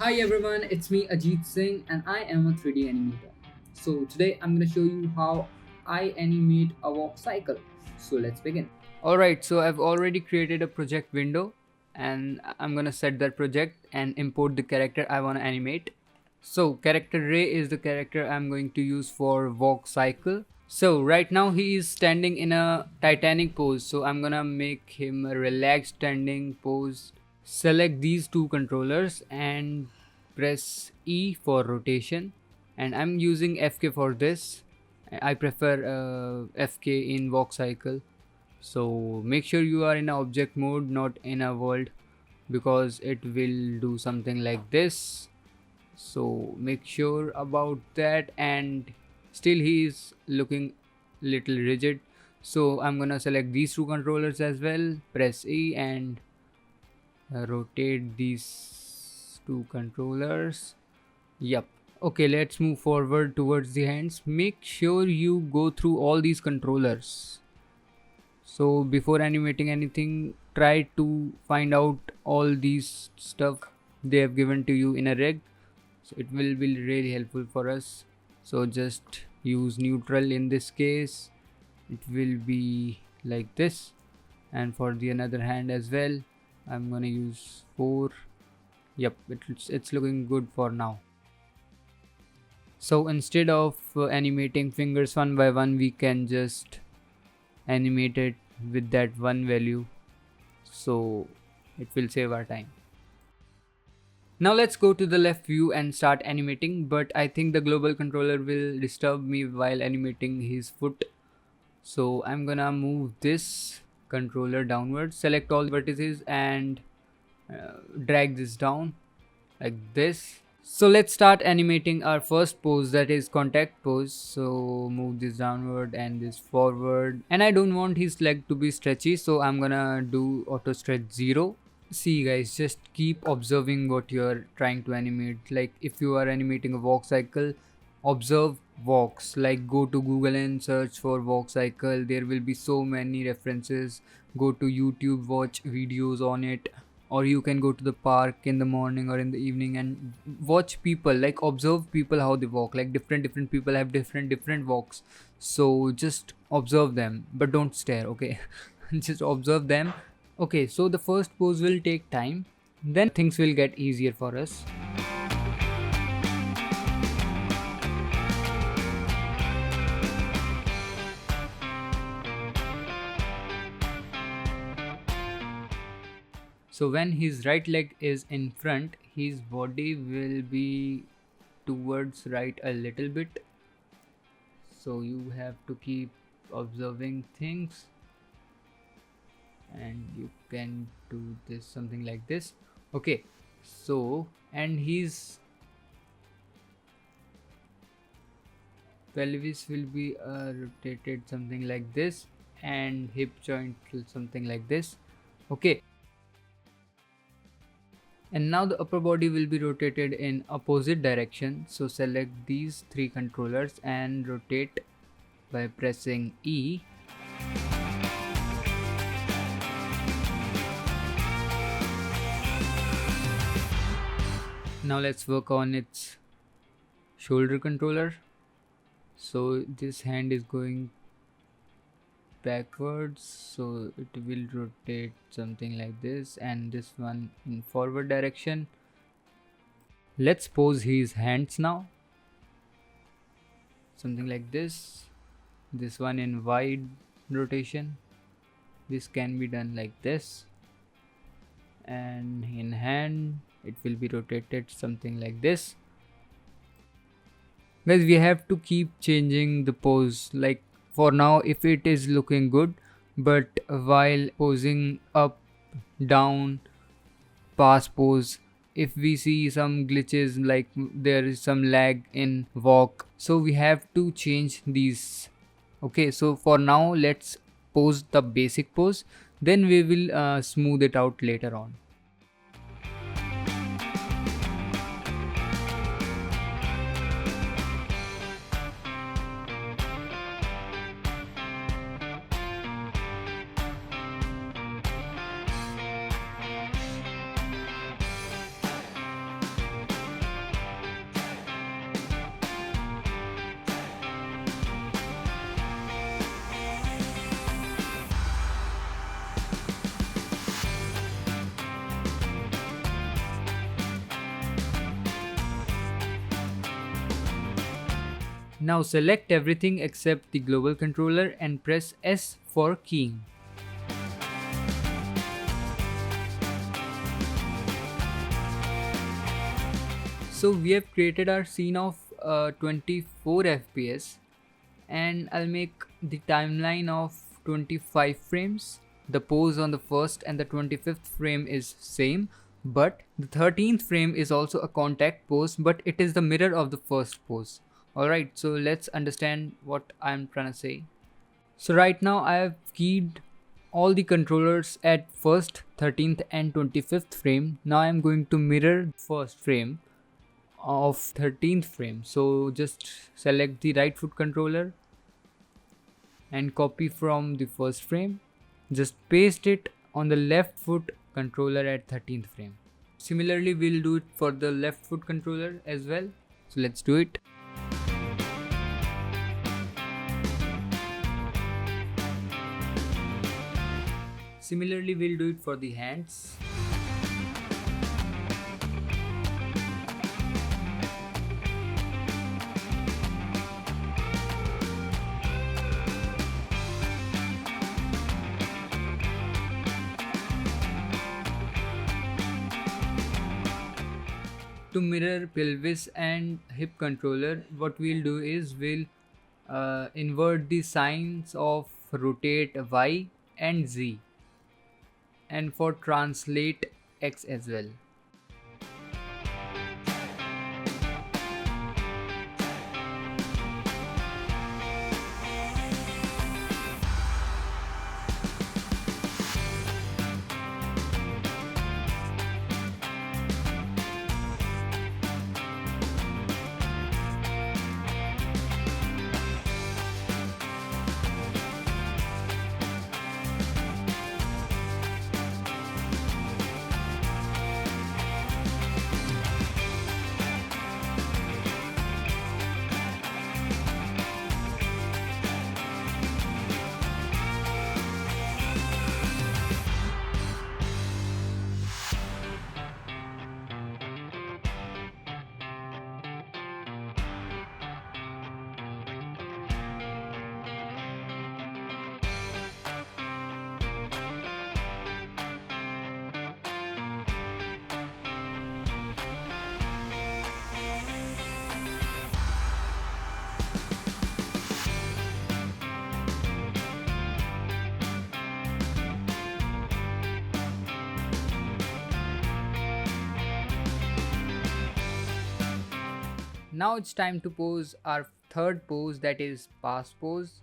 Hi everyone, it's me Ajeet Singh and I am a 3D animator. So today I'm going to show you how I animate a walk cycle. So let's begin. Alright, so I've already created a project window and I'm going to set that project and import the character I want to animate. So character Ray is the character I'm going to use for walk cycle. So right now he is standing in a Titanic pose. So I'm gonna make him a relaxed standing pose. Select these two controllers and press E for rotation. And I'm using FK for this. I prefer FK in walk cycle. So make sure you are in a object mode, not in a world, because it will do something like this. So make sure about that, and still he is looking little rigid. So I'm gonna select these two controllers as well, press E and rotate these two controllers. Yep. Okay, let's move forward towards the hands. Make sure you go through all these controllers. So before animating anything, try to find out all these stuff they have given to you in a rig. So it will be really helpful for us. So just use neutral in this case. It will be like this, and for the another hand as well I'm gonna use 4. Yep, it's looking good for now. So instead of animating fingers one by one, we can just animate it with that one value, so it will save our time. Now let's go to the left view and start animating, but I think the global controller will disturb me while animating his foot. So I'm gonna move this controller downwards, select all vertices and drag this down like this. So let's start animating our first pose, that is contact pose. So move this downward and this forward, and I don't want his leg to be stretchy, so I'm gonna do auto stretch 0. See guys, just keep observing what you're trying to animate. Like if you are animating a walk cycle, observe walks. Like go to Google and search for walk cycle, there will be so many references. Go to YouTube, watch videos on it, or you can go to the park in the morning or in the evening and watch people, like observe people how they walk. Like different people have different walks, so just observe them but don't stare, okay? Just observe them. Okay, so the first pose will take time, then things will get easier for us. So when his right leg is in front, his body will be towards right a little bit. So you have to keep observing things, and you can do this something like this. Okay, so and his pelvis will be rotated something like this, and hip joint something like this. Okay, and now the upper body will be rotated in opposite direction. So select these three controllers and rotate by pressing E. Now let's work on its shoulder controller. So this hand is going backwards, so it will rotate something like this, and this one in forward direction. Let's pose his hands now, something like this one in wide rotation. This can be done like this, and in hand it will be rotated something like this. Guys, we have to keep changing the pose. Like for now, if it is looking good, but while posing up, down, pass pose, if we see some glitches, like there is some lag in walk, so we have to change these. Okay, so for now let's pose the basic pose, then we will smooth it out later on. Now select everything except the global controller and press S for keying. So we have created our scene of 24 FPS, and I'll make the timeline of 25 frames. The pose on the first and the 25th frame is same, but the 13th frame is also a contact pose, but it is the mirror of the first pose. Alright, so let's understand what I'm trying to say. So right now I have keyed all the controllers at first, 13th and 25th frame. Now I'm going to mirror first frame of 13th frame. So just select the right foot controller and copy from the first frame. Just paste it on the left foot controller at 13th frame. Similarly, we'll do it for the left foot controller as well. So let's do it. Similarly, we'll do it for the hands. To mirror pelvis and hip controller, what we'll do is we'll invert the signs of rotate Y and Z, and for translate X as well. Now it's time to pose our third pose, that is pass pose.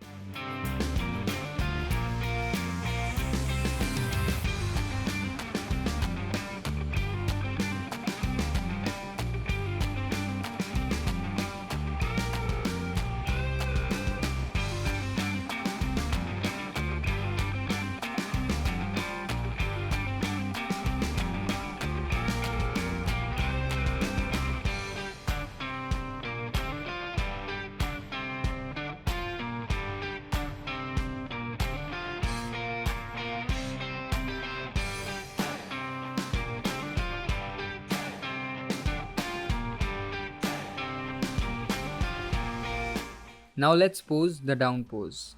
Now let's pose the down pose.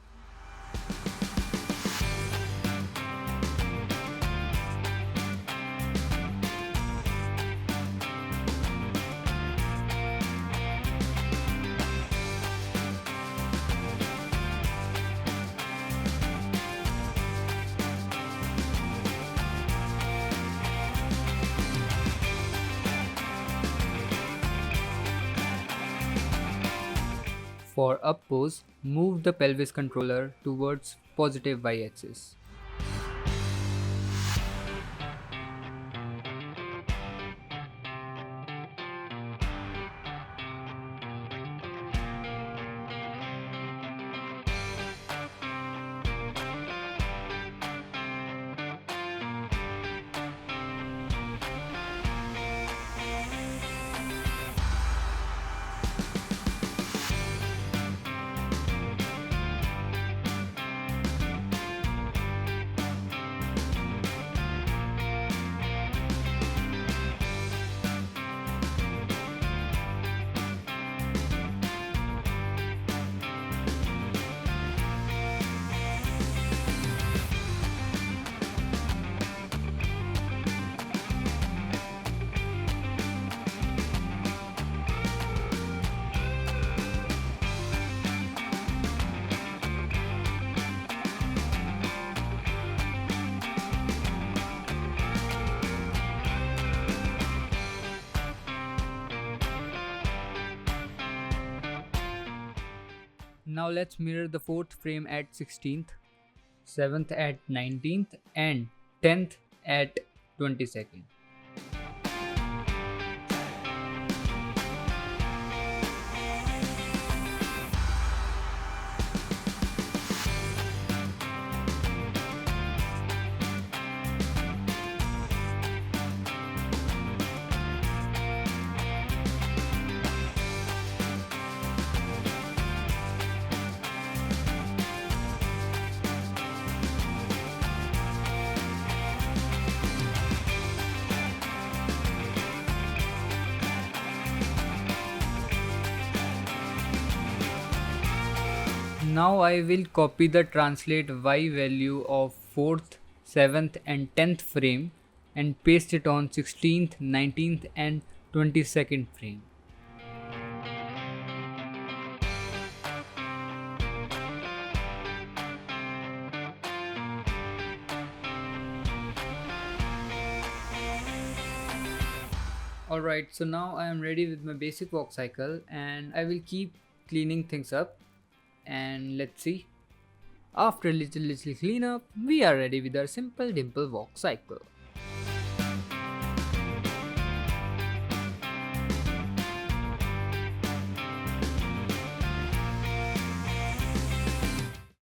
For up pose, move the pelvis controller towards positive y-axis. Now let's mirror the 4th frame at 16th, 7th at 19th and 10th at 22nd. Now I will copy the translate y value of 4th, 7th and 10th frame and paste it on 16th, 19th and 22nd frame. Alright, so now I am ready with my basic walk cycle and I will keep cleaning things up. And let's see. After little cleanup, we are ready with our simple dimple walk cycle.